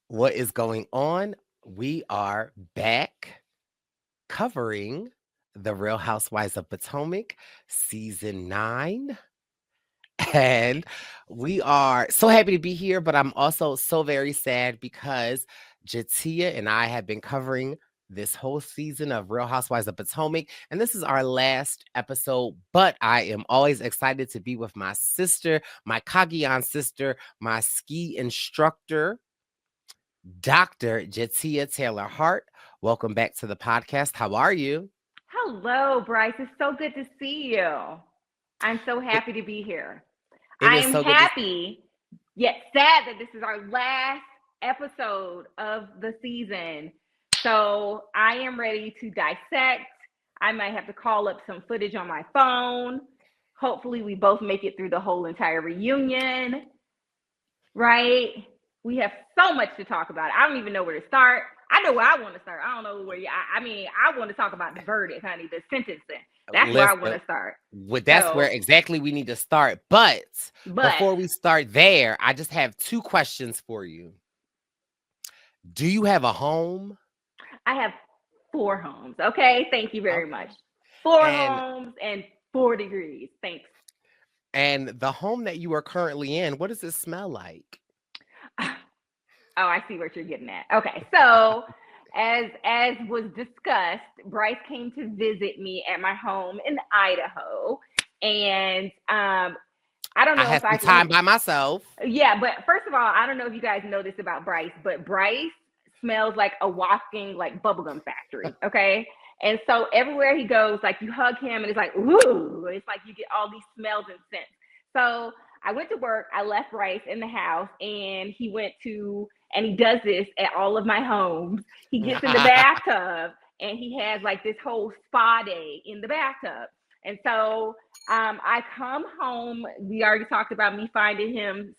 What is going on? We are back covering the Real Housewives of Potomac, season 9. And we are so happy to be here, but I'm also so very sad because Jatia and I have been covering this whole season of Real Housewives of Potomac, and this is our last episode. But I am always excited to be with my sister, my Kagiyan sister, my ski instructor, Dr. Jatia Taylor Hart. Welcome back to the podcast. How are you? Hello, Bryce. It's so good to see you. I'm so It, happy to be here. it I is am so good to happy, yet sad that this is our last episode of the season. So I am ready to dissect. I might have to call up some footage on my phone. Hopefully, we both make it through the whole entire reunion, right? We have so much to talk about. I don't even know where to start. I know where I want to start. I don't know where you. I want to talk about the verdict, honey, the sentencing. That's where I want listen. to start. That's where So, exactly we need to start. But but before we start there, I just have two questions for you. Do you have a home? I have 4 homes. Okay, thank you very much. Okay. And 4 homes and 4 degrees. Thanks. the home that you are currently in, what does it smell like? Oh, I see what you're getting at. Okay, so as was discussed, Bryce came to visit me at my home in Idaho, and I don't I know have if I some can. time by myself. Yeah, but first of all, I don't know if you guys know this about Bryce, but Bryce smells like a walking like bubblegum factory. Okay. And so everywhere he goes, like you hug him and it's like, ooh, it's like you get all these smells and scents. So I went to work, I left Bryce in the house, and he does this at all of my homes. He gets in the bathtub and he has like this whole spa day in the bathtub. And so I come home. We already talked about me finding him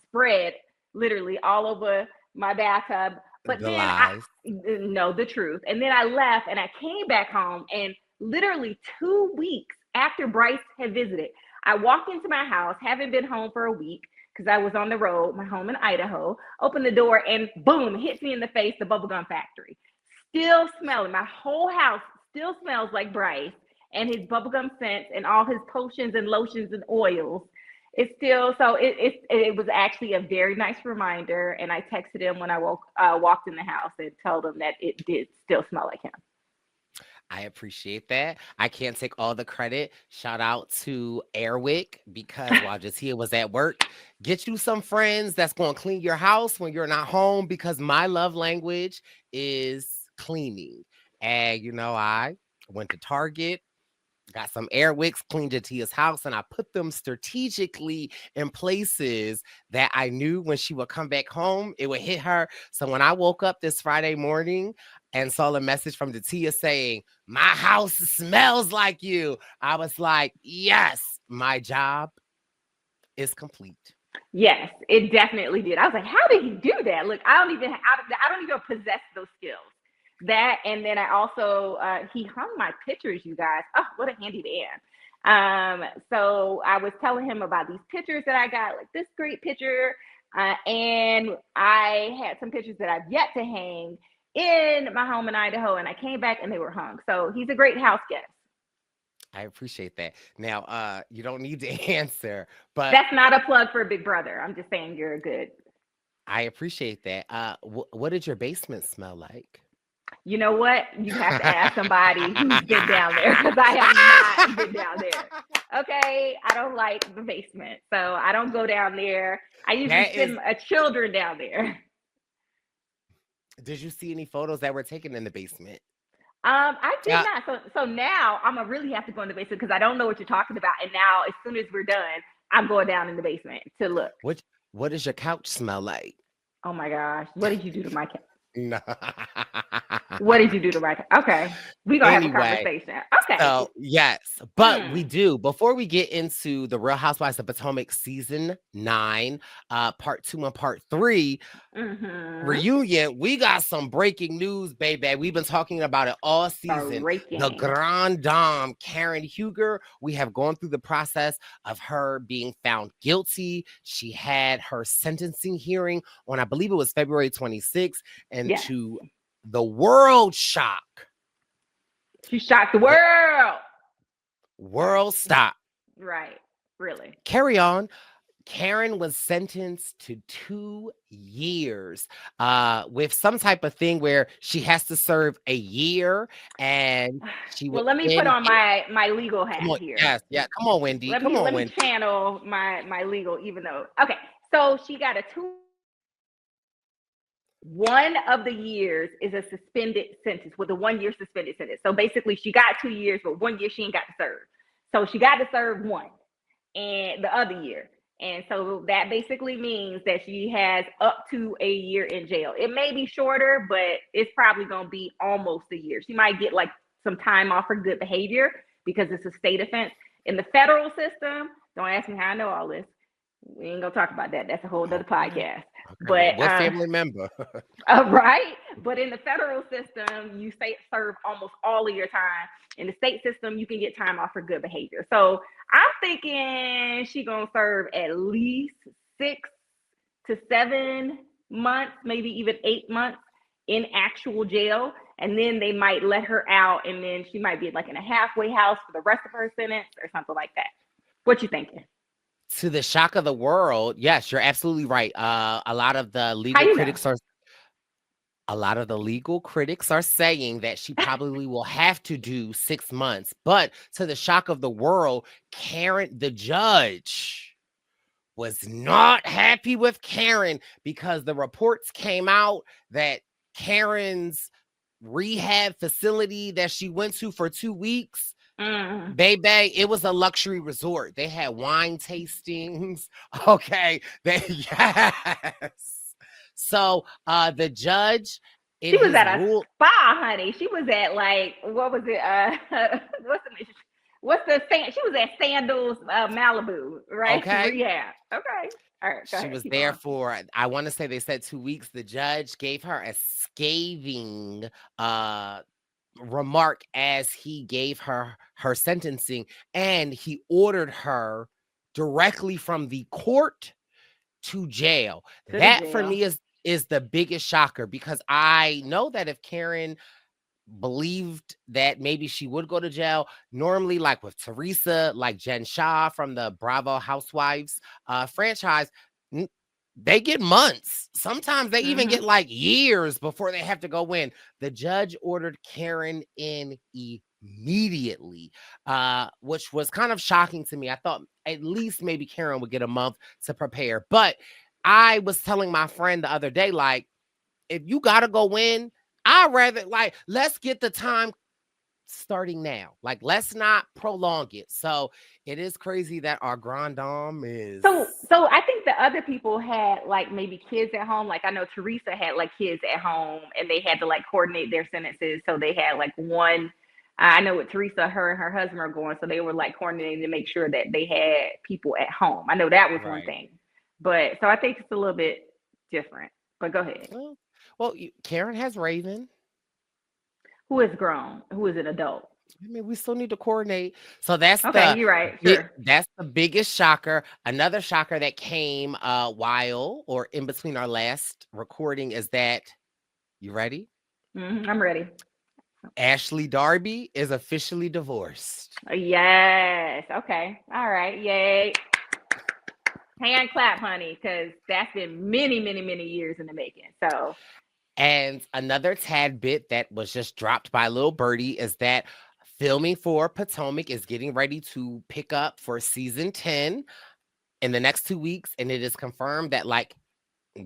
spread literally all over my bathtub. But The then lies. know the truth. And then I left and I came back home. And literally 2 weeks after Bryce had visited, I walked into my house, haven't been home for a week because I was on the road, my home in Idaho, opened the door and boom, hits me in the face, the bubblegum factory. Still smelling. My whole house still smells like Bryce and his bubblegum scents and all his potions and lotions and oils. It's still so it was actually a very nice reminder, and I texted him when I walked in the house and told him that it did still smell like him. I appreciate that. I can't take all the credit. Shout out to Airwick because while Jatia was at work, get you some friends that's going to clean your house when you're not home because my love language is cleaning. And I went to Target, got some air wicks, cleaned Jatia's house, and I put them strategically in places that I knew when she would come back home, it would hit her. So when I woke up this Friday morning and saw a message from Jatia saying, "My house smells like you," I was like, yes, my job is complete. Yes, it definitely did. I was like, how did he do that? Look, I don't even possess those skills. That and then I also he hung my pictures, you guys. Oh, what a handy man. So I was telling him about these pictures that I got, like this great picture, and I had some pictures that I've yet to hang in my home in Idaho, and I came back and they were hung. So he's a great house guest. I appreciate that. Now, you don't need to answer, but That's not a plug for Big Brother. I'm just saying you're a good. I appreciate that. What did your basement smell like? You know what? You have to ask somebody who's been down there because I have not been down there. Okay, I don't like the basement, so I don't go down there. I usually That is send children down there. Did you see any photos that were taken in the basement? I did Uh, not. So now I'm gonna really have to go in the basement because I don't know what you're talking about. And now, as soon as we're done, I'm going down in the basement to look. what what does your couch smell like? Oh my gosh, what did you do to my cat? No. What did you do to my? Okay, we gonna have a Anyway, conversation. Okay. so yes, but we Mm. do. Before we get into the Real Housewives of Potomac season 9, part 2 and part 3, Mm-hmm. reunion, we got some breaking news, baby. We've been talking about it all season. The Breaking. Grand Dame, Karen Huger, we have gone through the process of her being found guilty. She had her sentencing hearing on, I believe it was February 26th, and Yes. to the world shock, She shocked the the world. Sorry. world stop. Right. Really. Carry on. Karen was sentenced to 2 years with some type of thing where she has to serve a year and she would Well, let me put then on get, my legal come hat on, here. yes, yeah, come on, Wendy. Let Come me on, let me Wendy. channel my legal, even though okay. So she got a 2. One of the years is a suspended sentence with a 1 year suspended sentence. So basically, she got 2 years, but 1 year she ain't got to serve. So she got to serve one and the other year. And so that basically means that she has up to a year in jail. It may be shorter, but it's probably going to be almost a year. She might get like some time off for good behavior because it's a state offense. In the federal system, don't ask me how I know all this. We ain't gonna talk about that. That's a whole other Okay. podcast. Okay. But What family member? right. But in the federal system, you serve almost all of your time. In the state system, you can get time off for good behavior. So I'm thinking she gonna serve at least 6 to 7 months, maybe even 8 months in actual jail. And then they might let her out, and then she might be like in a halfway house for the rest of her sentence or something like that. What you thinking? To the shock of the world, yes, you're absolutely right. How you know? A lot of the legal critics are saying that she probably will have to do 6 months. But to the shock of the world, Karen, the judge, was not happy with Karen because the reports came out that Karen's rehab facility that she went to for 2 weeks, Mm. baby, it was a luxury resort. They had wine tastings. Okay. Yes. So the judge in She was his at a rule, spa, honey. She was at like what was it? What's the sand? She was at Sandals Malibu, right? okay. Rehab. Okay. All right, go She ahead. was Keep there going. for, I want to say they said 2 weeks. The judge gave her a scathing uh remark as he gave her sentencing, and he ordered her directly from the court to jail. To the That for jail. me is the biggest shocker because I know that if Karen believed that maybe she would go to jail, normally like with Teresa, like Jen Shah from the Bravo Housewives franchise, n- they get months. Sometimes they even Mm-hmm. get like years before they have to go in. The judge ordered Karen in immediately, which was kind of shocking to me. I thought at least maybe Karen would get a month to prepare. But I was telling my friend the other day, like, if you gotta go in, I'd rather like let's get the time starting now. Like, let's not prolong it. So it is crazy that our grand dame is So I think the other people had like maybe kids at home. Like I know Teresa had like kids at home, and they had to like coordinate their sentences. So they had like one. I know with Teresa, her and her husband are going, so they were like coordinating to make sure that they had people at home. I know that was one right. thing, but so I think it's a little bit different. But go ahead. Well, Karen has Raven. Who is grown? Who is an adult? I mean, we still need to coordinate. So that's Okay, the you're right. Sure. that's the biggest shocker. Another shocker that came while or in between our last recording is that you ready? I'm ready. Ashley Darby is officially divorced. Yes. Okay. All right. Yay. Hand clap, honey, because that's been many, many, many years in the making. So, And another tad bit that was just dropped by Lil Birdie is that filming for Potomac is getting ready to pick up for season 10 in the next 2 weeks. And it is confirmed that, like,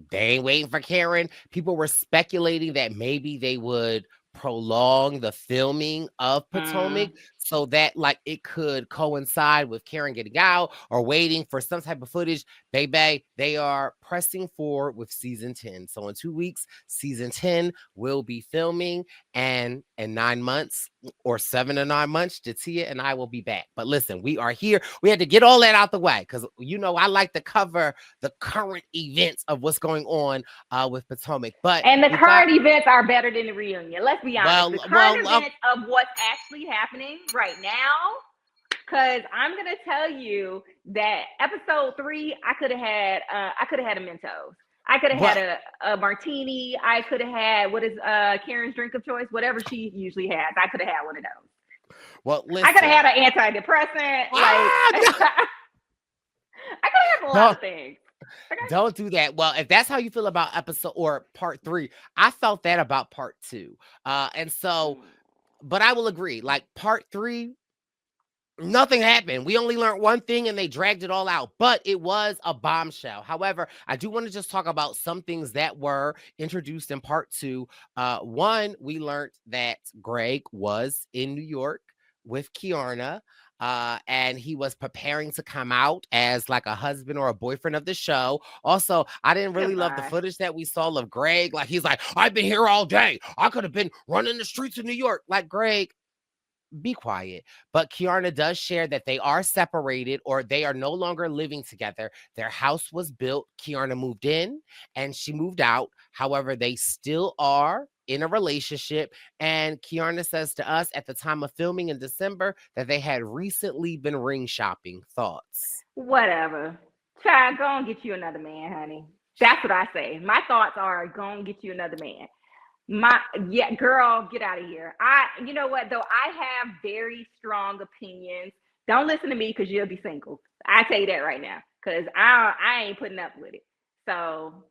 they ain't waiting for Karen. People were speculating that maybe they would prolong the filming of mm, Potomac so that like it could coincide with Karen getting out or waiting for some type of footage. Baby, they are pressing forward with season 10. So in 2 weeks, season 10 will be filming, and in 9 months or 7 to 9 months, Jatia and I will be back. But listen, we are here. We had to get all that out the way because I like to cover the current events of what's going on with Potomac. But And the without current events are better than the reunion. Let's be honest. The current well, events of what's actually happening right now, because I'm gonna tell you that episode 3, I could have had a Mentos. I could have but had a martini. I could have had what is Karen's drink of choice, whatever she usually has. I could have had one of those. well, I could listen. have had an antidepressant. Like Ah, I could have had a lot no, of things. Okay. don't do that. Well, if that's how you feel about episode or part 3, I felt that about part 2. And so, Mm. but I will agree. Like part 3, nothing happened. We only learned one thing and they dragged it all out, but it was a bombshell. However, I do want to just talk about some things that were introduced in part 2. One, we learned that Greg was in New York with Kiarna. And he was preparing to come out as like a husband or a boyfriend of the show. Also, I didn't really love the Goodbye. footage that we saw of Greg. Like, he's like, I've been here all day. I could have been running the streets of New York. Like, Greg, be quiet. But Kiarna does share that they are separated or they are no longer living together. Their house was built. Kiarna moved in and she moved out. However, they still are in a relationship. And Kiarna says to us at the time of filming in December that they had recently been ring shopping. Thoughts? Whatever. Child, go and get you another man, honey. That's what I say. My thoughts are go and get you another man. Girl, get out of here. You know what though? I have very strong opinions. Don't listen to me because you'll be single. I tell you that right now. Because I ain't putting up with it. So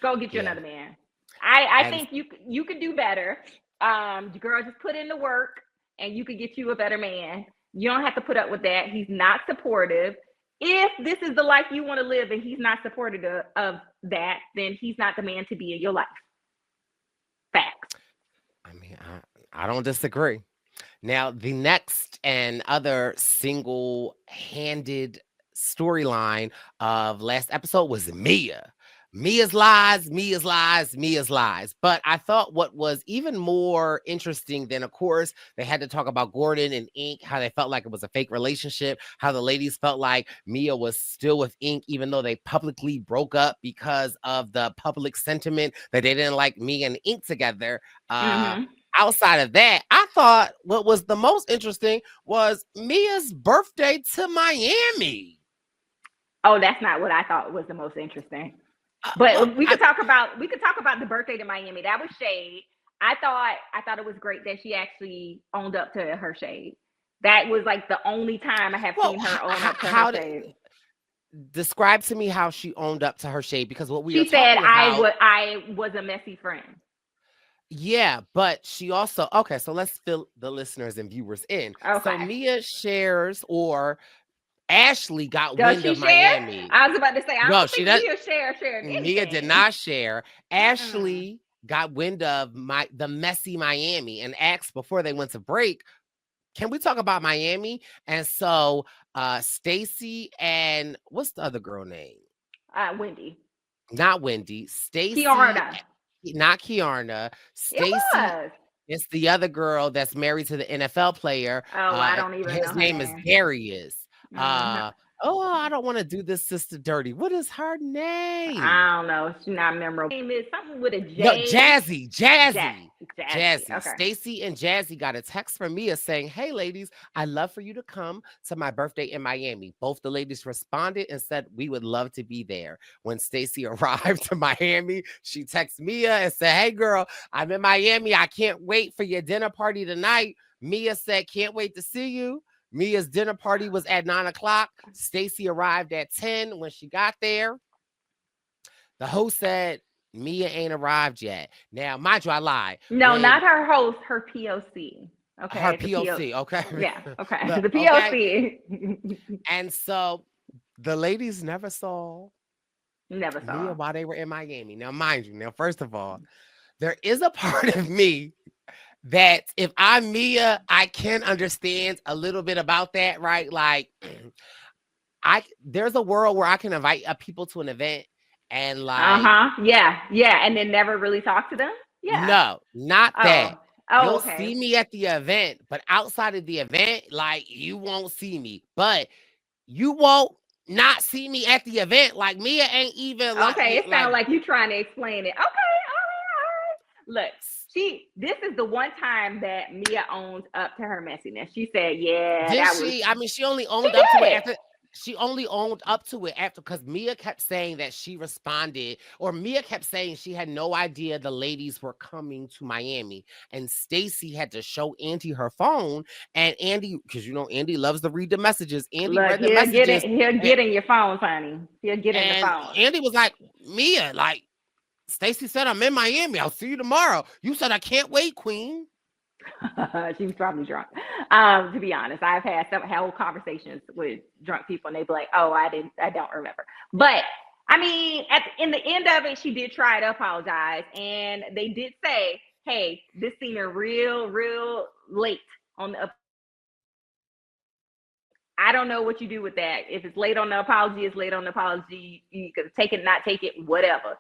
go get you Yeah. another man. I And think you could do better. Girl, just put in the work and you could get you a better man. You don't have to put up with that. He's not supportive. If this is the life you want to live and he's not supportive of that, then he's not the man to be in your life. Facts. I mean, I don't disagree. Now, the next and other single handed storyline of last episode was Mia. Mia's lies, Mia's lies, Mia's lies. But I thought what was even more interesting than, of course, they had to talk about Gordon and Ink, how they felt like it was a fake relationship, how the ladies felt like Mia was still with Ink, even though they publicly broke up because of the public sentiment that they didn't like Mia and Ink together. Uh, Mm-hmm. Outside of that, I thought what was the most interesting was Mia's birthday to Miami. Oh, that's not what I thought was the most interesting. Well, But we could talk about the birthday to Miami. That was shade. I thought it was great that she actually owned up to her shade. That was like the only time I have well, seen her own up to her how shade. describe to me how she owned up to her shade, because what we are She said talking about, I was a messy friend. yeah, but she also, okay, so let's fill the listeners and viewers in. So Okay. Mia shares, or Ashley got Does wind she of share? Miami. I was about to say I No, don't she think does. Mia shared Mia did anything. not share. Mm-mm. Ashley got wind of the messy Miami and asked before they went to break, can we talk about Miami? And so Staci and what's the other girl name? Wendy. Not Wendy. Staci, Kiarna. not Kiarna. It Staci, was. it's the other girl that's married to the NFL player. Oh, I don't even know His her name is name. Darius. No, Oh, I don't want to do this sister dirty. What is her name? I don't know. She's not memorable. Her name is something with a No, J. Jazzy, Jazzy. Jazzy, Jazzy. Jazzy. Okay. Stacy and Jazzy got a text from Mia saying, "Hey, ladies, I'd love for you to come to my birthday in Miami." Both the ladies responded and said, "We would love to be there." When Stacy arrived to Miami, she texted Mia and said, "Hey, girl, I'm in Miami. I can't wait for your dinner party tonight." Mia said, "Can't wait to see you." Mia's dinner party was at 9 o'clock. Stacy arrived at 10. When she got there, the host said, Mia ain't arrived yet. Now, mind you, I lied. No, When not her host, her POC. her Okay, the PO. POC, okay? Yeah, okay, the Okay. POC. And so the ladies never saw Never Mia saw. while they were in Miami. Now, mind you, now, first of all, there is a part of me that if I'm Mia, I can understand a little bit about that, right? Like, there's a world where I can invite people to an event and like, Uh-huh. Yeah. Yeah. And then never really talk to them. Yeah. no, not Oh. that. Oh, You'll okay. see me at the event, but outside of the event, like you won't see me. But you won't not see me at the event. Like Mia ain't even Okay. It like sounds like you trying to explain it. Okay. All right. All right. Look, this is the one time that Mia owns up to her messiness. She said, yeah, did that was, she? I mean, she only she owned up to it did. after. She only owned up to it after because Mia kept saying that she responded, or Mia kept saying she had no idea the ladies were coming to Miami, and Staci had to show Andy her phone, and Andy, because you know Andy loves to read the messages. Andy Look, read the messages, he'll and, get in your phones, honey. He'll get in the and phone. Andy was like, Mia, like Staci said, I'm in Miami. I'll see you tomorrow. You said I can't wait, Queen. She was probably drunk. To be honest, I've had some whole conversations with drunk people, and they be like, "Oh, I don't remember." But I mean, in the end of it, she did try to apologize, and they did say, "Hey, this seemed real late on the I don't know what you do with that. If it's late on the apology, it's late on the apology. You can take it, not take it, whatever.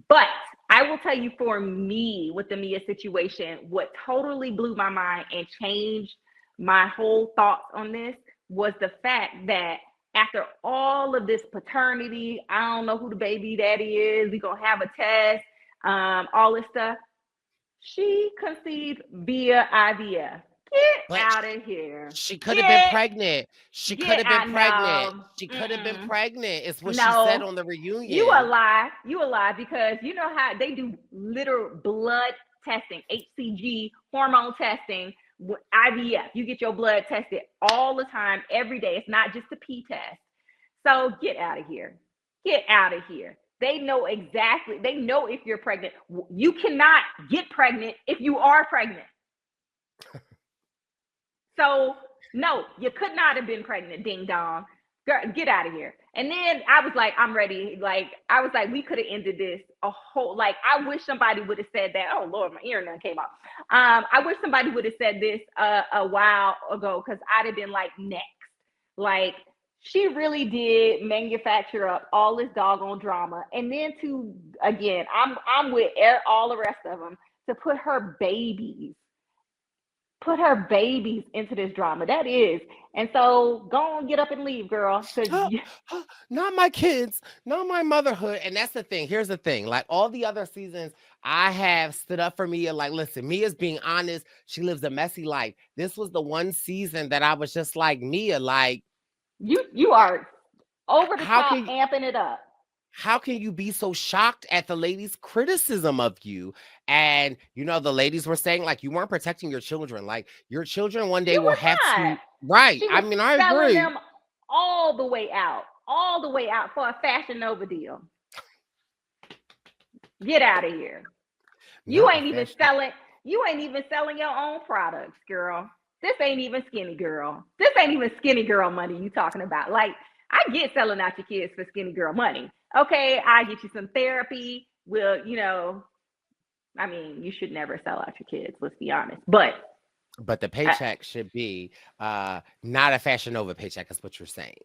But I will tell you for me with the Mia situation, what totally blew my mind and changed my whole thoughts on this was the fact that after all of this paternity, I don't know who the baby daddy is, we're going to have a test, all this stuff, she conceived via IVF. Get But out of here. she could have been Get pregnant. She could Get have been out. pregnant. No. She could have been Mm-mm. pregnant. It's what she said No. on the You a reunion. lie. You a lie because you know how they do literal blood testing, HCG, hormone testing, IVF. You get your blood tested all the time, every day. It's not just a P test. So get out of here. Get out of here. They know exactly. They know if you're pregnant. You cannot get pregnant if you are pregnant. So no, you could not have been pregnant, ding dong. Girl, get out of here. And then I was like, I'm ready. Like, I was like, we could have ended this a whole, like, I wish somebody would have said that. Oh Lord, my ear none came out. I wish somebody would have said this a while ago, because I'd have been like, next. Like, she really did manufacture up all this doggone drama. And then to, again, I'm with all the rest of them, to put her babies into this drama. That is. And so go on, get up and leave, girl. Because Not my kids, not my motherhood. And that's the thing. Here's the thing. Like all the other seasons, I have stood up for Mia. Like, listen, Mia's being honest. She lives a messy life. This was the one season that I was just like, Mia, like, you are over the how top, can amping it up. how can you be so shocked at the ladies' criticism of you? And you know, the ladies were saying like you weren't protecting your children. Like your children one day You will was have not. to, right. She I was mean, I selling agree. them all the way out for a Fashion Nova deal. Get out of here. You Not a ain't even fashion. selling. You ain't even selling your own products, girl. This ain't even skinny girl. This ain't even skinny girl money you talking about. Like, I get selling out your kids for skinny girl money. Okay, I get you some therapy. Well, I mean, you should never sell out your kids. Let's be honest. But But the uh, paycheck should be not a Fashion Nova paycheck, is what you're saying.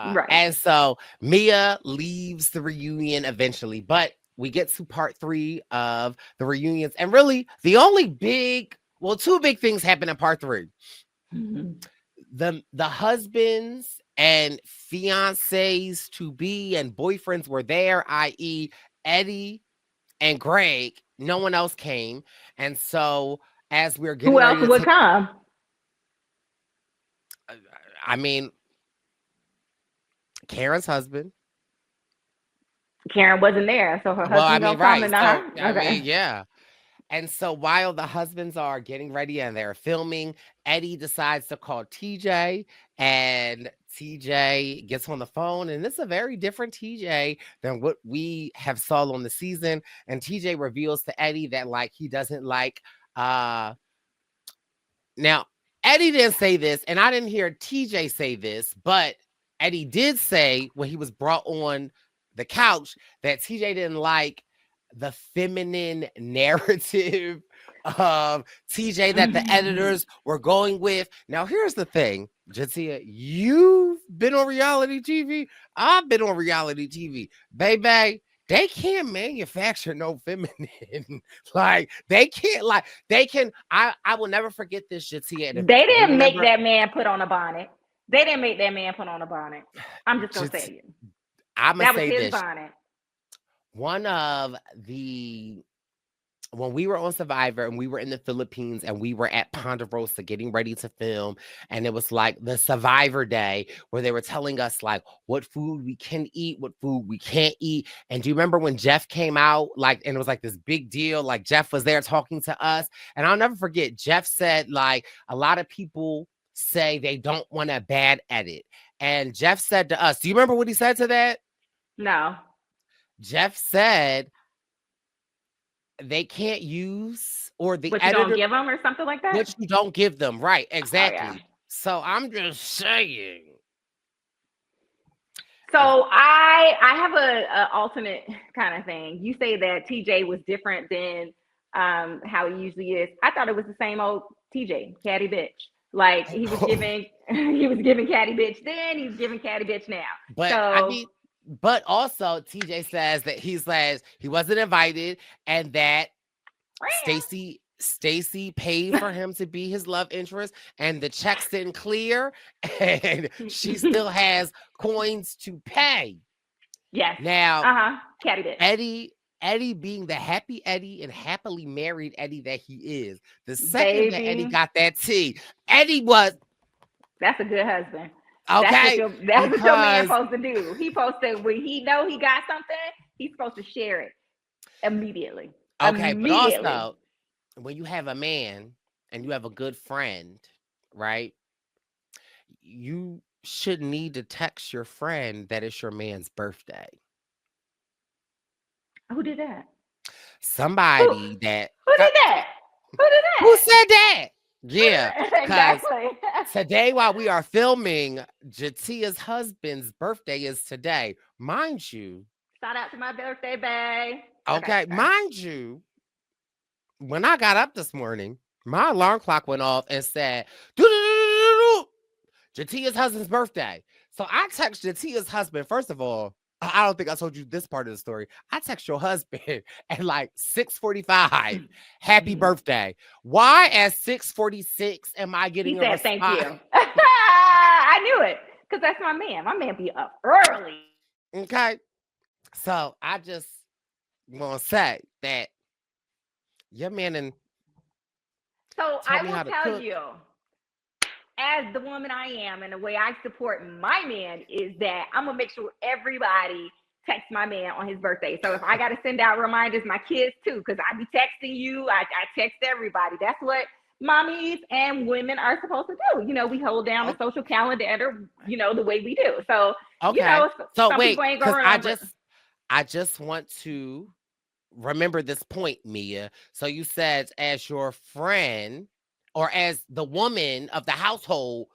right. And so Mia leaves the reunion eventually, but we get to part 3 of the reunions. And really, the only two big things happen in part 3. Mhm. The husbands and fiancés to be and boyfriends were there, i.e., Eddie and Greg. No one else came. And so as we're Who getting else ready to would take, come? uh, I mean, Karen's husband. Karen wasn't there, so her Well, I husband mean, gonna come right. to So, her. I mean, Okay. yeah. And so while the husbands are getting ready and they're filming, Eddie decides to call TJ, and TJ gets on the phone, and it's a very different TJ than what we have saw on the season. And TJ reveals to Eddie that like he doesn't like uh now Eddie didn't say this, and I didn't hear TJ say this, but Eddie did say when he was brought on the couch that TJ didn't like the feminine narrative of TJ that the editors were going with. Now, here's the thing, Jatia, you've been on reality TV. I've been on reality TV. Baby, they can't manufacture no feminine. Like, they can't, like, they can. I will never forget this, Jatia. And if They you didn't make remember, that man put on a bonnet. They didn't make that man put on a bonnet. I'm just gonna Jati- say it. I'm going to That was say his this. bonnet. One of the when we were on Survivor and we were in the Philippines and we were at Ponderosa getting ready to film, and it was like the Survivor Day where they were telling us like what food we can eat, what food we can't eat. And do you remember when Jeff came out? Like, and it was like this big deal. Like Jeff was there talking to us, and I'll never forget. Jeff said like a lot of people say they don't want a bad edit, and Jeff said to us, "Do you remember what he said to that?" No. Jeff said they can't use or the What you don't editor give them or something like that? what you don't give them. Right, Oh yeah. exactly. So I'm just saying. So If I have a alternate kind of thing. You say that TJ was different than how he usually is. I thought it was the same old TJ, catty bitch. Like he was giving he was giving catty bitch then, he's giving catty bitch now. but I So mean, but also TJ says that he says he wasn't invited and that Staci paid for him to be his love interest and the checks didn't clear and she still has coins to pay. yes. Now, Uh-huh. Catty bitch. Eddie being the happy Eddie and happily married Eddie that he is, the second that Eddie Baby. got that tea, Eddie was That's a good husband. okay That's what your man because supposed to do. He supposed to when he know he got something, he's supposed to share it immediately. okay, but Immediately. also when you have a man and you have a good friend, right? You should need to text your friend that it's your man's birthday. Who did that? Who Somebody that who did that? Who did who that? said that? Yeah, because Exactly. today, while we are filming, Jatia's husband's birthday is today. Mind you, Shout out to my birthday, babe. Okay, okay, sorry. mind you, when I got up this morning, my alarm clock went off and said, "Doo-doo-doo-doo-doo-doo, Jatia's husband's birthday." So I text Jatia's husband, first of all, I don't think I told you this part of the story. I text your husband at like 6:45, happy birthday. Why at 6:46 am I He getting a said thank response? you. I knew it. Because that's my man. My man be up early. Okay. So I just want to say that your man and So taught I me will how to tell cook. you, as the woman I am, and the way I support my man is that I'm gonna make sure everybody texts my man on his birthday. So if I gotta send out reminders, my kids too, because I be texting you, I text everybody. That's what mommies and women are supposed to do. You know, we hold down the Oh, social calendar, the way we do. So, okay. So some people wait, ain't because gonna I remember. just I just want to remember this point, Mia. So you said as your friend or as the woman of the household,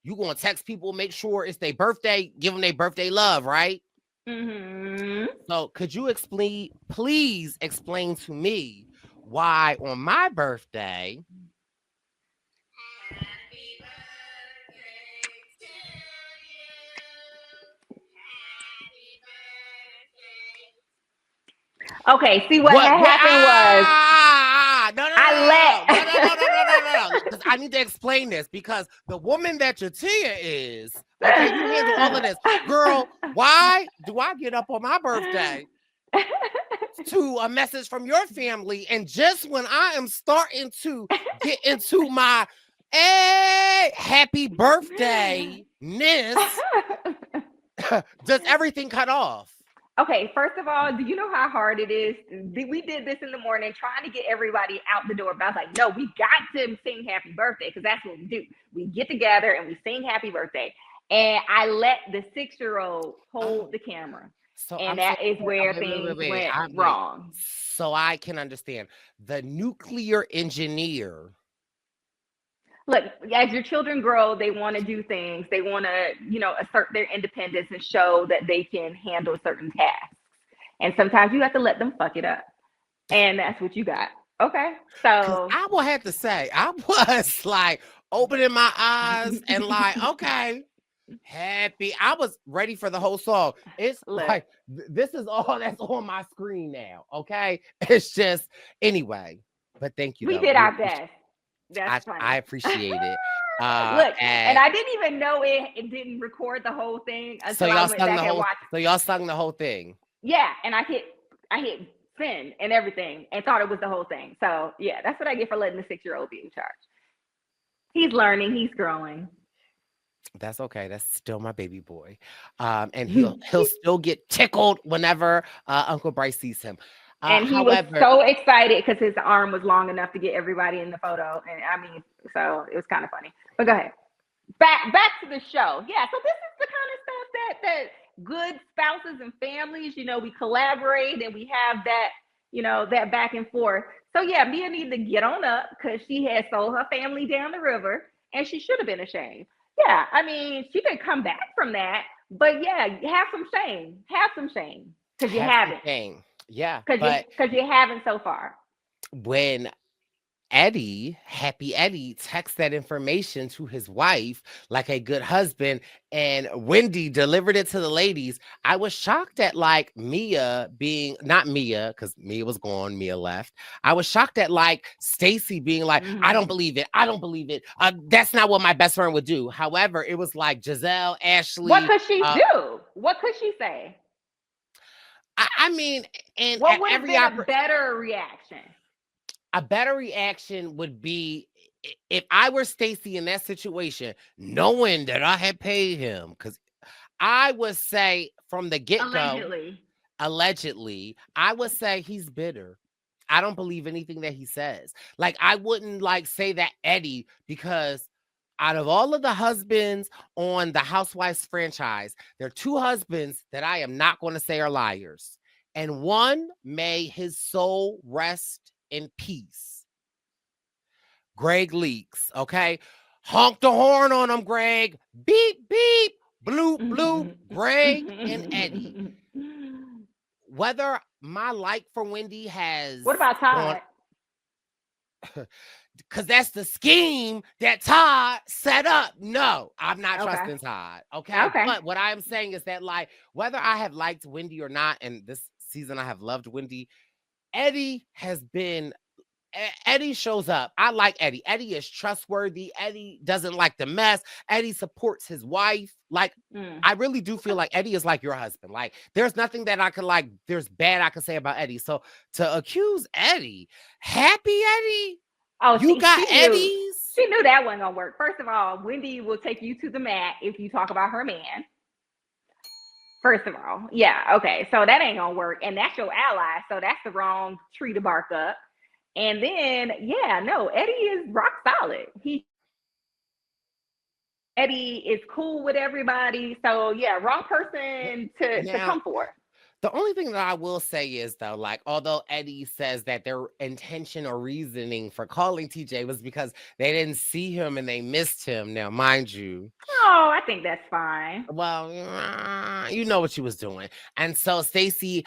you gonna text people, make sure it's their birthday, give them their birthday love, right? Mm-hmm. So could you please explain to me why on my birthday Happy birthday to you. Happy Okay, see what what? had What? happened was No, no, no, I no, no, no, no, no, no, no, no, no. let Because I need to explain this because the woman that your Tia is, okay, you handle all of this. Girl, why do I get up on my birthday to a message from your family? And just when I am starting to get into my hey, happy birthday ness, does everything cut off? Okay, first of all, do you know how hard it is? We did this in the morning trying to get everybody out the door. But I was like, no, we got to sing happy birthday because that's what we do. We get together and we sing happy birthday. And I let the 6-year-old hold Oh, the camera. so And I'm so that is where wait, things wait. went I wait. wrong. So I can understand. The nuclear engineer. Look, as your children grow, they want to do things. They want to, assert their independence and show that they can handle certain tasks. And sometimes you have to let them fuck it up. And that's what you got. Okay. Cause So I will have to say, I was like opening my eyes and like, okay, happy. I was ready for the whole song. It's look, like this is all that's on my screen now. Okay. It's just anyway. But thank you we though. did our best. That's I funny. appreciate it. Look, and And I didn't even know it didn't record the whole thing so until I y'all went sung the back and whole watched. so y'all sung the whole thing. Yeah, and I hit send and everything and thought it was the whole thing. So yeah, that's what I get for letting the 6-year-old be in charge. He's learning, he's growing. That's okay. That's still my baby boy. And he'll still get tickled whenever Uncle Bryce sees him. And he was However, so excited because his arm was long enough to get everybody in the photo. And I mean, so it was kind of funny. But go ahead. Back to the show. Yeah, so this is the kind of stuff that good spouses and families, we collaborate and we have that, that back and forth. So yeah, Mia needed to get on up because she had sold her family down the river and she should have been ashamed. Yeah, I mean, she could come back from that, but yeah, have some shame. Have some shame. Because you have some haven't. shame. Yeah, Because but you haven't so far. when Eddie, Happy Eddie, texts that information to his wife like a good husband, and Wendy delivered it to the ladies. I was shocked at like Mia being not Mia, because Mia was gone, Mia left. I was shocked at like Staci being like, I don't Mm-hmm. believe it. I don't believe it. That's not what my best friend would do. However, it was like Giselle, What Ashley. could she do? What could she say? I mean, and What at would have every been a better reaction? a better reaction would be if I were Stacy in that situation, knowing that I had paid him, because I would say from the get go, Allegedly. allegedly, I would say he's bitter. I don't believe anything that he says. Like, I wouldn't like say that Eddie, because out of all of the husbands on the Housewives franchise, there are two husbands that I am not going to say are liars. And one, may his soul rest in peace. Greg Leaks, okay? Honk the horn on him, Greg. Beep, beep, bloop, bloop. Greg and Eddie. Whether my like for Wendy What has about gone, Todd? because that's the scheme that Todd set up. No, I'm not Okay. trusting Todd, okay? Okay. But what I am saying is that, like, whether I have liked Wendy or not, and this season I have loved Wendy, Eddie has been Eddie shows up. I like Eddie. Eddie is trustworthy. Eddie doesn't like the mess. Eddie supports his wife. Like, Mm. I really do feel like Eddie is like your husband. Like, there's nothing that I could like, there's bad I could say about Eddie. So to accuse Eddie, Happy Eddie, Oh, you got she knew. Eddies? She knew that wasn't gonna work. First of all, Wendy will take you to the mat if you talk about her man. First of all, yeah, okay, so that ain't gonna work, and that's your ally, so that's the wrong tree to bark up. And then, yeah, no, Eddie is rock solid. Eddie is cool with everybody, so yeah, wrong person to Now, come for. the only thing that I will say is though, like, although Eddie says that their intention or reasoning for calling TJ was because they didn't see him and they missed him. Now, mind you, Oh, I think that's fine. well, you know what she was doing. And so Stacy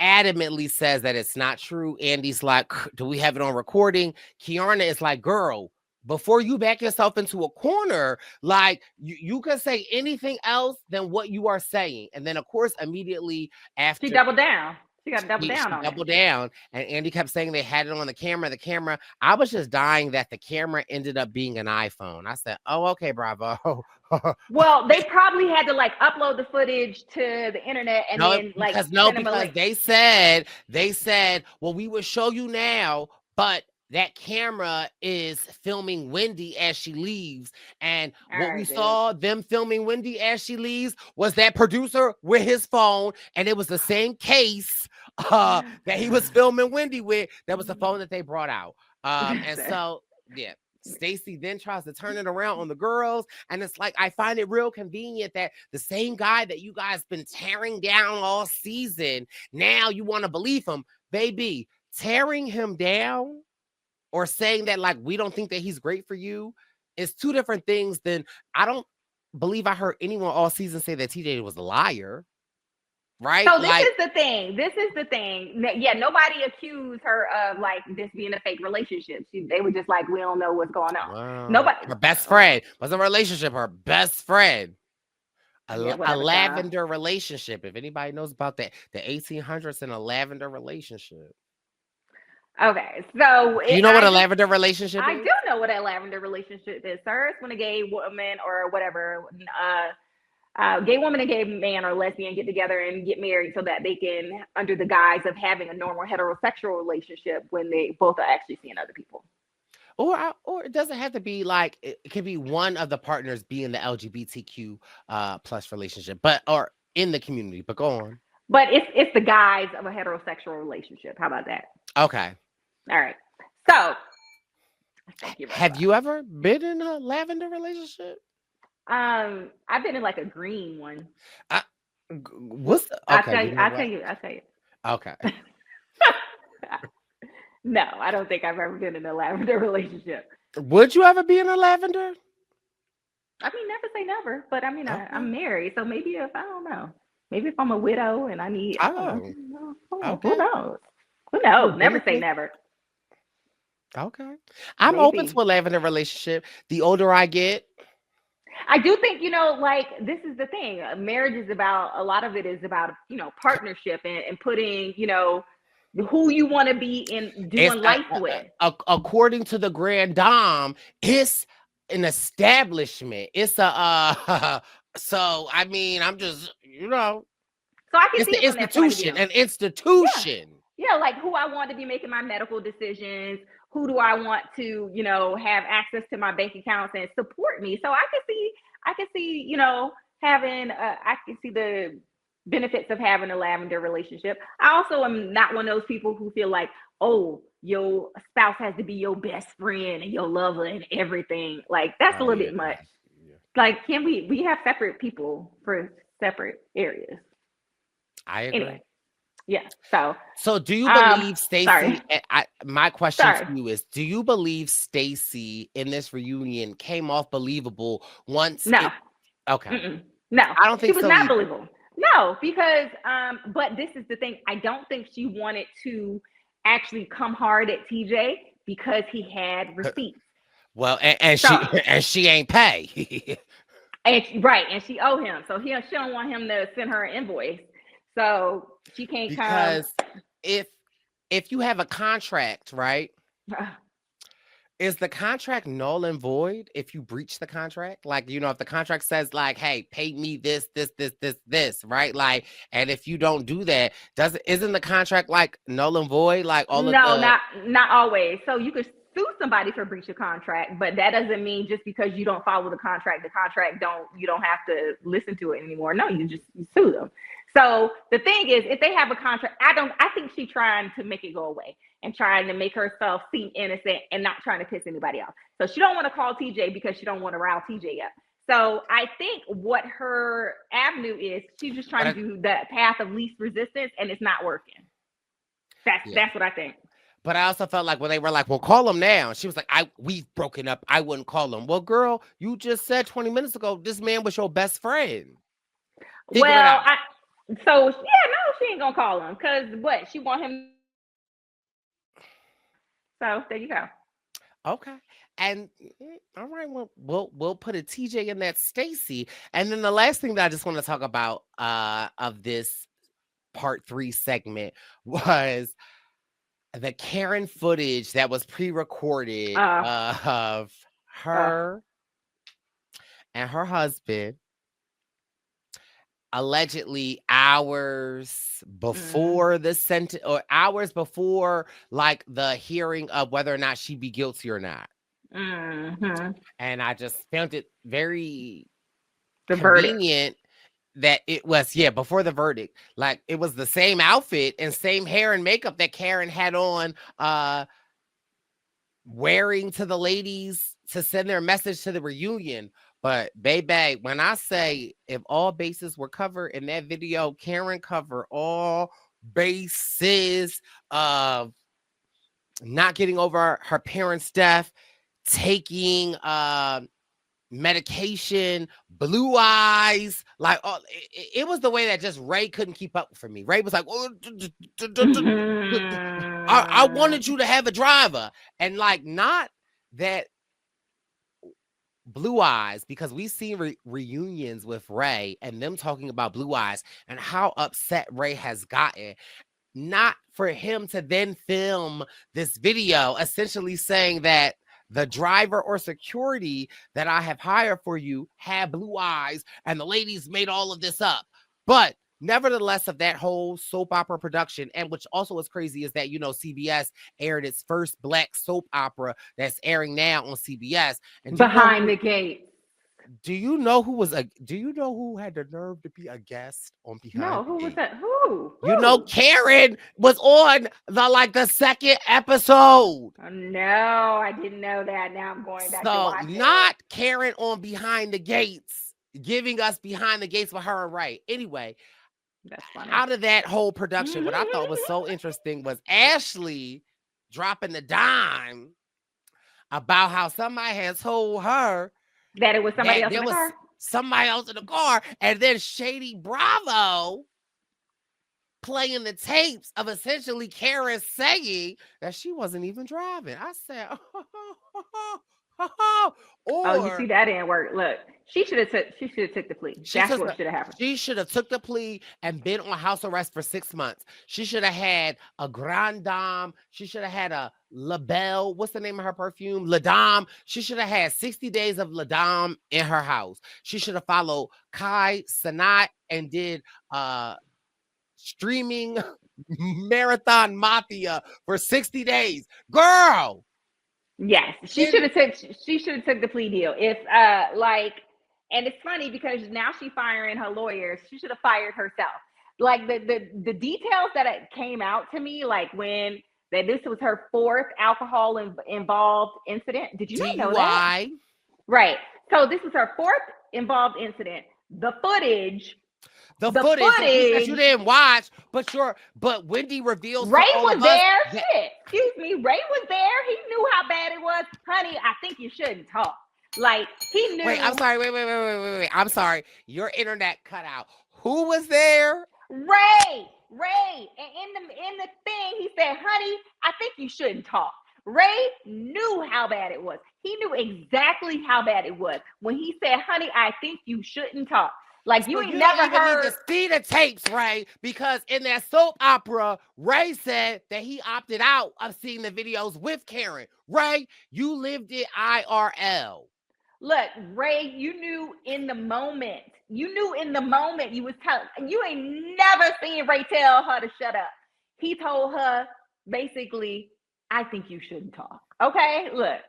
adamantly says that it's not true. Andy's like, do we have it on recording? Kiana is like, girl, before you back yourself into a corner, like you can say anything else than what you are saying. And then, of course, immediately She after doubled down. She got to double down she on it. doubled down, and Andy kept saying they had it on the camera. The camera, I was just dying that the camera ended up being an iPhone. I said, oh, okay, bravo. Well, they probably had to like upload the footage to the internet and No, then like because no, send them a because link. they said, well, we will show you now, but that camera is filming Wendy as she leaves. And All what we right, dude. saw them filming Wendy as she leaves was that producer with his phone, and it was the same case that he was filming Wendy with. That was the phone that they brought out. And so yeah. Stacy then tries to turn it around on the girls, and it's like I find it real convenient that the same guy that you guys been tearing down all season, now you want to believe him, baby. Tearing him down or saying that like we don't think that he's great for you is two different things. Than I don't believe I heard anyone all season say that TJ was a liar. right? So this Like, is the thing. This is the thing. Yeah, nobody accused her of like this being a fake relationship. They were just like, we don't know what's going on. well, Nobody. her best friend was a relationship. Her best friend, Yeah, a whatever, child. lavender relationship. If anybody knows about that, the 1800s and a lavender relationship. Okay, so Do you know what a lavender relationship I is? do know what a lavender relationship is, sir. It's when a gay woman or whatever, gay woman and gay man or lesbian get together and get married so that they can, under the guise of having a normal heterosexual relationship, when they both are actually seeing other people. Or it doesn't have to be like it can be one of the partners being the LGBTQ plus relationship, but or in the community. But go on. But it's the guise of a heterosexual relationship. How about that? Okay. All right. So thank you very Have much. you ever been in a lavender relationship? I've been in like a green one. I, okay? You know I'll tell what? you. I'll tell you. Okay. No, I don't think I've ever been in a lavender relationship. Would you ever be in a lavender? I mean, never say never, but I mean, Okay. I'm married, so maybe if I don't know, maybe if I'm a widow and I need, I don't know, Oh, who okay. knows? Who knows? Would Never say benefit. never. Okay. I'm open to Maybe. a lavender relationship. The older I get, I do think, like, this is the thing. Marriage is about, a lot of it is about, partnership and putting, who you want to be in it's doing life with. according to the grand dame, it's an establishment. It's a so I mean, I'm just So I can it's see the it from that point of institution, view. an Yeah. institution. Yeah, like who I want to be making my medical decisions, who do I want to, have access to my bank accounts and support me. So I can see, having I can see the benefits of having a lavender relationship. I also am not one of those people who feel like, oh, your spouse has to be your best friend and your lover and everything. Like that's a Oh little yeah, bit much. yeah. Like, can we have separate people for separate areas? I agree. Anyway, yeah. So So, do you um believe sorry. Stacy? My question to Sorry. you is: do you believe Stacy in this reunion came off believable once No. it? Okay, Mm-mm. No. I don't She think was so not either. believable. No, because but this is the thing. I don't think she wanted to actually come hard at TJ because he had receipts. Well, So and she ain't pay. right, and she owe him. So she don't want him to send her an invoice. So she can't come. Because if you have a contract, right? Is the contract null and void if you breach the contract? Like, if the contract says like, "Hey, pay me this," right? Like, and if you don't do that, isn't the contract like null and void? Like all of No, the not always. So you could sue somebody for breach of contract, but that doesn't mean just because you don't follow the contract don't you don't have to listen to it anymore. No, you sue them. So the thing is, if they have a contract, I think she's trying to make it go away and trying to make herself seem innocent and not trying to piss anybody off. So she don't want to call TJ because she don't want to rile TJ up. So I think what her avenue is, she's just trying to but do the path of least resistance, and it's not working. yeah. That's what I think. But I also felt like when they were like, "Well, call him now," she was like, we've broken up. I wouldn't call him." Well, girl, you just said 20 minutes ago this man was your best friend. Figure it Well, out. so yeah, no, she ain't gonna call him because what she want him. So there you go. Okay. And all right, well, we'll put a TJ in that Stacy. And then the last thing that I just want to talk about of this part 3 segment was the Karen footage that was pre-recorded Uh, of uh, her and her husband allegedly hours mm, before the sentence or hours before like the hearing of whether or not she'd be guilty or not. mm-hmm. And I just found it very The verdict. convenient that it was, yeah, before the verdict. Like it was the same outfit and same hair and makeup that Karen had on wearing to the ladies to send their message to the reunion. But baby, when I say if all bases were covered in that video, Karen covered all bases of not getting over her parents' death, taking medication, blue eyes, like it was the way that just Ray couldn't keep up for me. Ray was like, oh, I wanted you to have a driver, and like not that blue eyes, because we see reunions with Ray and them talking about blue eyes and how upset Ray has gotten, not for him to then film this video essentially saying that the driver or security that I have hired for you had blue eyes and the ladies made all of this up. But nevertheless, of that whole soap opera production, and which also is crazy is that, CBS aired its first black soap opera that's airing now on CBS. And Behind the Gate. do you know who had the nerve to be a guest on No, Behind the who was Gate? that? Who? Karen was on the second episode. Oh, no, I didn't know that. Now I'm going back to So watch it. not Karen on Behind the Gates, giving us Behind the Gates with her and Ray. Anyway, That's funny. out of that whole production, what I thought was so interesting was Ashley dropping the dime about how somebody had told her That it was somebody that else in there the was car? somebody else in the car, and then Shady Bravo playing the tapes of essentially Karen saying that she wasn't even driving. I said, Oh, you see or that didn't work. Look, she should have took the plea. she That's took what should have happened. she should have took the plea and been on house arrest for 6 months. She should have had a Grand Dame. She should have had a La Belle. What's the name of her perfume? La Dame. She should have had 60 days of La Dame in her house. She should have followed Kai Sanat and did streaming marathon mafia for 60 days. Girl. Yes, she should have took the plea deal. If and it's funny because now she's firing her lawyers. She should have fired herself. Like the details that came out to me, like when that this was her fourth alcohol involved incident. Did you not know that? DUI. Right. So this was her fourth involved incident. The footage The footage that you didn't watch, but Wendy reveals Ray to all was of us there. that, Shit. Excuse me. Ray was there. He knew how bad it was. Honey, I think you shouldn't talk. Like he knew. wait, I'm sorry. Wait. I'm sorry. Your internet cut out. Who was there? Ray. And in the thing, he said, honey, I think you shouldn't talk. Ray knew how bad it was. He knew exactly how bad it was when he said, honey, I think you shouldn't talk. Like you ain't never heard. Need to see the tapes, Ray, because in that soap opera, Ray said that he opted out of seeing the videos with Karen. Ray, you lived it IRL. Look, Ray, you knew in the moment. You knew in the moment you was telling. You ain't never seen Ray tell her to shut up. He told her basically, I think you shouldn't talk. Okay, look.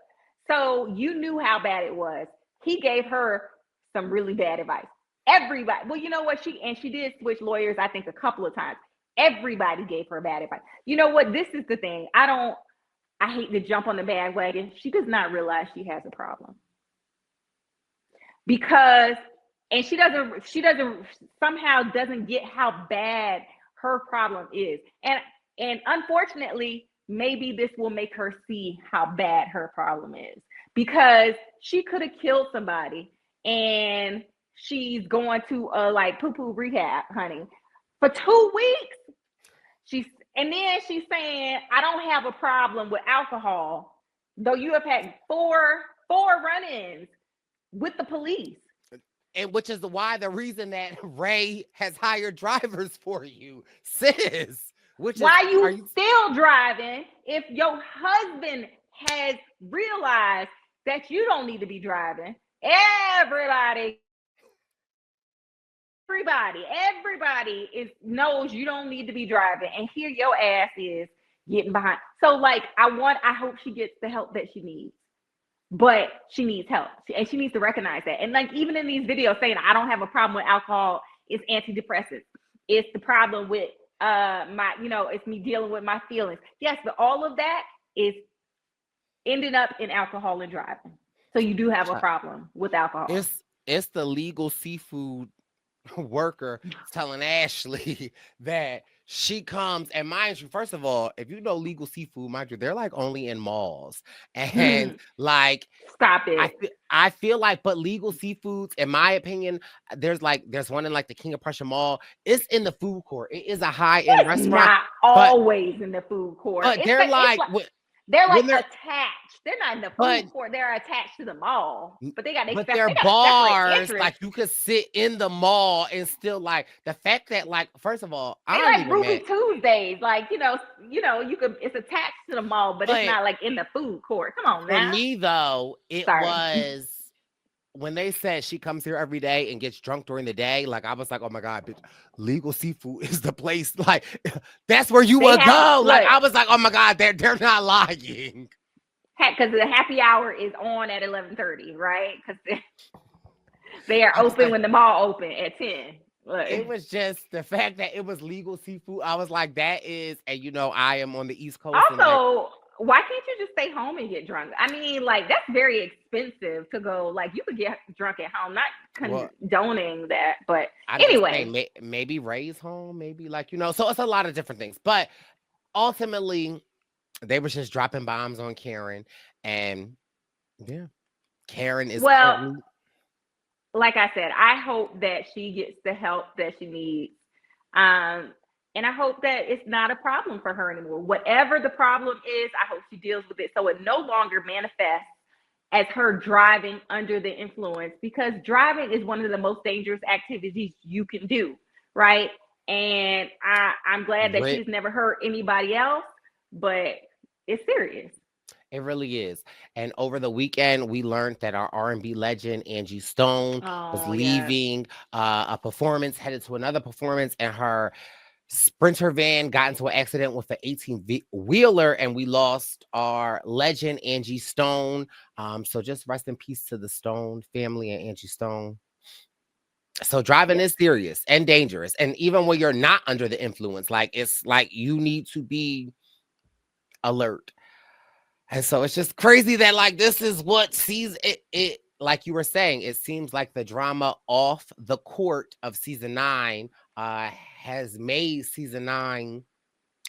So you knew how bad it was. He gave her some really bad advice. Everybody. Well, you know what? She did switch lawyers, I think, a couple of times. Everybody gave her bad advice. You know what? This is the thing. I hate to jump on the bandwagon. She does not realize she has a problem. Because she somehow doesn't get how bad her problem is. And unfortunately, maybe this will make her see how bad her problem is. Because she could have killed somebody and she's going to like poo-poo rehab, honey, for 2 weeks. And then she's saying, I don't have a problem with alcohol, though you have had four run-ins with the police. And which is the reason that Ray has hired drivers for you, sis. Why you still driving if your husband has realized that you don't need to be driving? Everybody knows you don't need to be driving, and here your ass is getting behind. So like I hope she gets the help that she needs, but she needs help, and she needs to recognize that. And like even in these videos saying I don't have a problem with alcohol, it's antidepressants, it's the problem with it's me dealing with my feelings. Yes, but all of that is ending up in alcohol and driving. So you do have a problem with alcohol. It's the legal seafood worker telling Ashley that She comes and mind you, first of all, if you know legal seafood, mind you, they're like only in malls. And like Stop it. I feel like, but legal seafoods, in my opinion, there's one in like the King of Prussia Mall. It's in the food court. It is a high end It's restaurant, not but always in the food court. they're It's like like they're like when they're attached. They're not in the but food court. They're attached to the mall. But but they're they got a separate bars, entrance. like you could sit in the mall and still like the fact that like first of all, They I ain't like even Ruby mad. Tuesdays. Like, you could it's attached to the mall, but it's But not like in the food court. Come on for now. me though, it Sorry. was when they said she comes here every day and gets drunk during the day, like I was like, oh my God, bitch, legal seafood is the place. Like that's where you They would have go. Like look, I was like, oh my God, they're not lying. because the happy hour is on at 11:30, right? Because they are I was open like, when the mall open at 10. Look. it was just the fact that it was legal seafood. I was like, that is, and you know, I am on the East Coast and like, Also, why can't you just stay home and get drunk? I mean, like that's very expensive to go. Like you could get drunk at home. Not well, condoning that, but I'm just saying, anyway. maybe Ray's home, maybe like, you know, so it's a lot of different things. But ultimately, they were just dropping bombs on Karen. And yeah, Karen is Well, currently, like I said, I hope that she gets the help that she needs. Um, and I hope that it's not a problem for her anymore. Whatever the problem is, I hope she deals with it so it no longer manifests as her driving under the influence, because driving is one of the most dangerous activities you can do, right? And I'm glad that re- she's never hurt anybody else, but it's serious. it really is. And over the weekend, we learned that our R&B legend Angie Stone was Oh yeah. leaving a performance, headed to another performance, and her Sprinter van got into an accident with an 18 wheeler, and we lost our legend Angie Stone. So just rest in peace to the Stone family and Angie Stone. So driving Yeah. is serious and dangerous, and even when you're not under the influence, like it's like you need to be alert. And so it's just crazy that like this is what sees it like you were saying, it seems like the drama off the court of season 9 has made season 9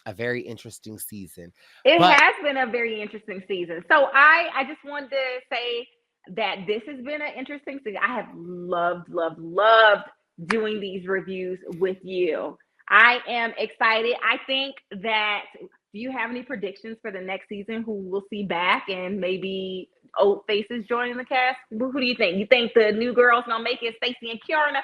a very interesting season. It But has been a very interesting season. So I just wanted to say that this has been an interesting season. I have loved doing these reviews with you. I am excited. I think that do you have any predictions for the next season who we'll see back and maybe old faces joining the cast? Who do you think? You think the new girls gonna make it Staci and Kiara?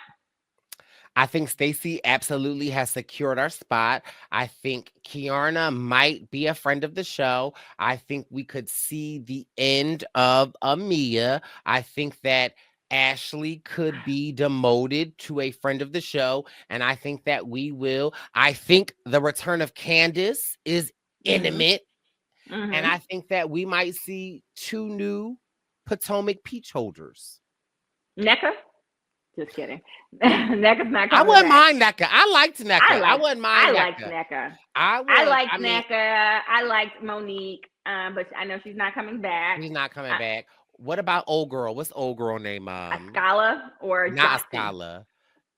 I think Staci absolutely has secured our spot. I think Kiarna might be a friend of the show. I think we could see the end of Amia. I think that Ashley could be demoted to a friend of the show. And I think that we will. I think the return of Candace is Mm-hmm. intimate. And Mm-hmm. I think that we might see 2 new Potomac peach holders. NECA? Just kidding. NECA's not I coming wouldn't back. mind NECA. I liked I NECA. I like wouldn't I mind liked NECA. NECA. I I would. liked I mean, NECA. I liked Monique. But I know she's not coming back. he's not coming Uh, back. What about old girl? What's old girl name? Ascala or Not Jossie Ascala.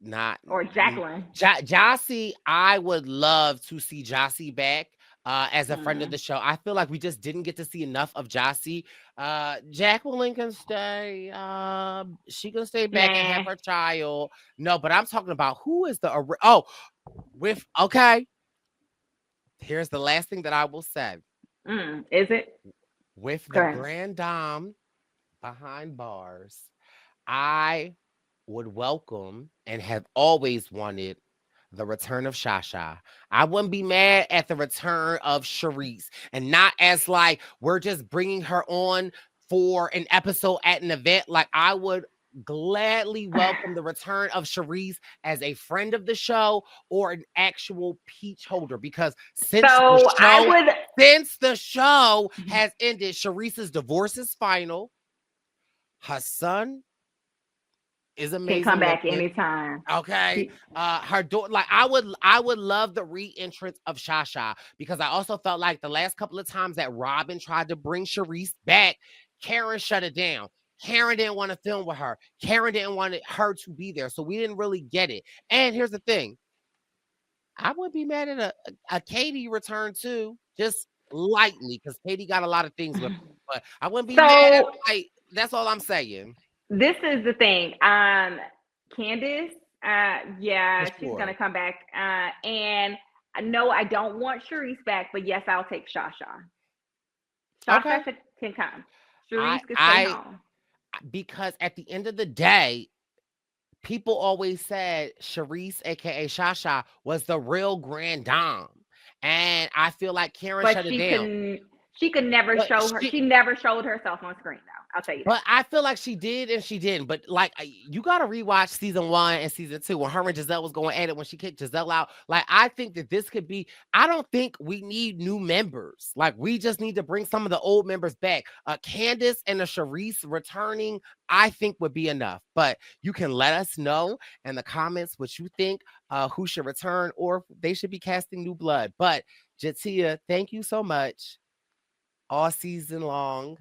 Not or Jacqueline. Jossie. I would love to see Jossie back as a friend of Mm. the show. I feel like we just didn't get to see enough of Jossie. Jacqueline can stay. She can stay back and have Nah. her child. No, but I'm talking about who is the oh with okay. Here's the last thing that I will say. Is it? With the Correct. grand dame behind bars, I would welcome and have always wanted the return of Shasha. I wouldn't be mad at the return of Sharice, and not as like we're just bringing her on for an episode at an event. Like I would gladly welcome the return of Sharice as a friend of the show or an actual peach holder, because So I would. since the show has ended, Sharice's divorce is final. Her son is Can come amazing back looking. anytime. Okay. She, Her daughter, like I would love the re-entrance of Shasha, because I also felt like the last couple of times that Robin tried to bring Sharice back, Karen shut it down. Karen didn't want to film with her. Karen didn't want her to be there. So we didn't really get it. And here's the thing. I would be mad at a Katie return too, just lightly, because Katie got a lot of things with her, but I wouldn't be mad at So like that's all I'm saying. this is the thing. Candace, For yeah, she's gonna sure. come back. And no, I don't want Sharice back, but yes, I'll take Shasha. Okay. Shasha can come. I Sharice can stay I home. because at the end of the day, people always said Sharice, aka Shasha, was the real grand dame. And I feel like Karen But shut it down. she could never But show her. she She never showed herself on screen though. I'll tell you But that. I feel like she did and she didn't. But like you gotta rewatch season 1 and season 2 when her and Giselle was going at it when she kicked Giselle out. Like I think that this could be. I don't think we need new members. Like we just need to bring some of the old members back. Candace and the Sharice returning, I think would be enough. But you can let us know in the comments what you think. Who should return or they should be casting new blood. But Jatia, thank you so much all season long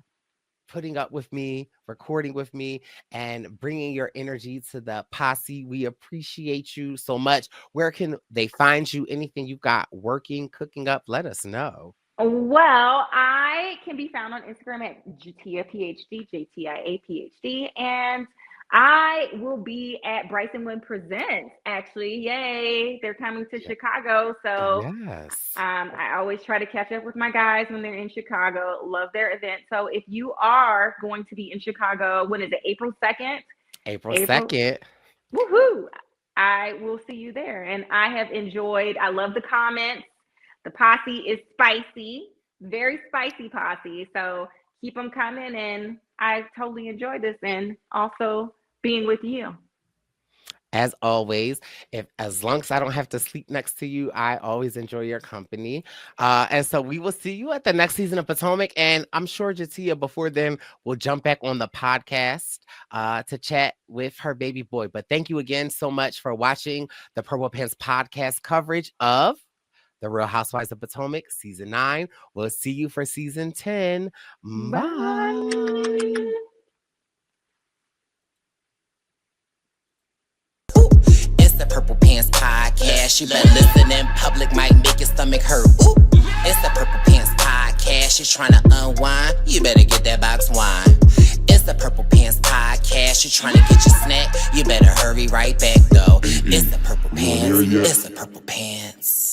putting up with me, recording with me, and bringing your energy to the posse. We appreciate you so much. Where can they find you? Anything you got working, cooking up? Let us know. Well, I can be found on Instagram at JTIA PhD, JTIA PhD, and I will be at Bryson Wynn Presents. Actually, yay! They're coming to Yeah. Chicago, so Yes. I always try to catch up with my guys when they're in Chicago. Love their event. So if you are going to be in Chicago, when is it? April 2nd? April April. 2nd. Woohoo! I will see you there. And I have enjoyed, I love the comments. The posse is spicy, very spicy posse. So keep them coming. And I totally enjoyed this and also being with you. As always, if as long as I don't have to sleep next to you, I always enjoy your company. And so we will see you at the next season of Potomac. And I'm sure Jatia before then will jump back on the podcast to chat with her baby boy. But thank you again so much for watching the Purple Pants podcast coverage of the Real Housewives of Potomac season 9. We'll see you for season 10. Bye. Bye. It's the Purple Pants Podcast. You better listen in public, might make your stomach hurt. Ooh. It's the Purple Pants Podcast. You trying to unwind? You better get that box wine. It's the Purple Pants Podcast. You trying to get your snack? You better hurry right back though. It's the Purple Pants. It's the Purple Pants.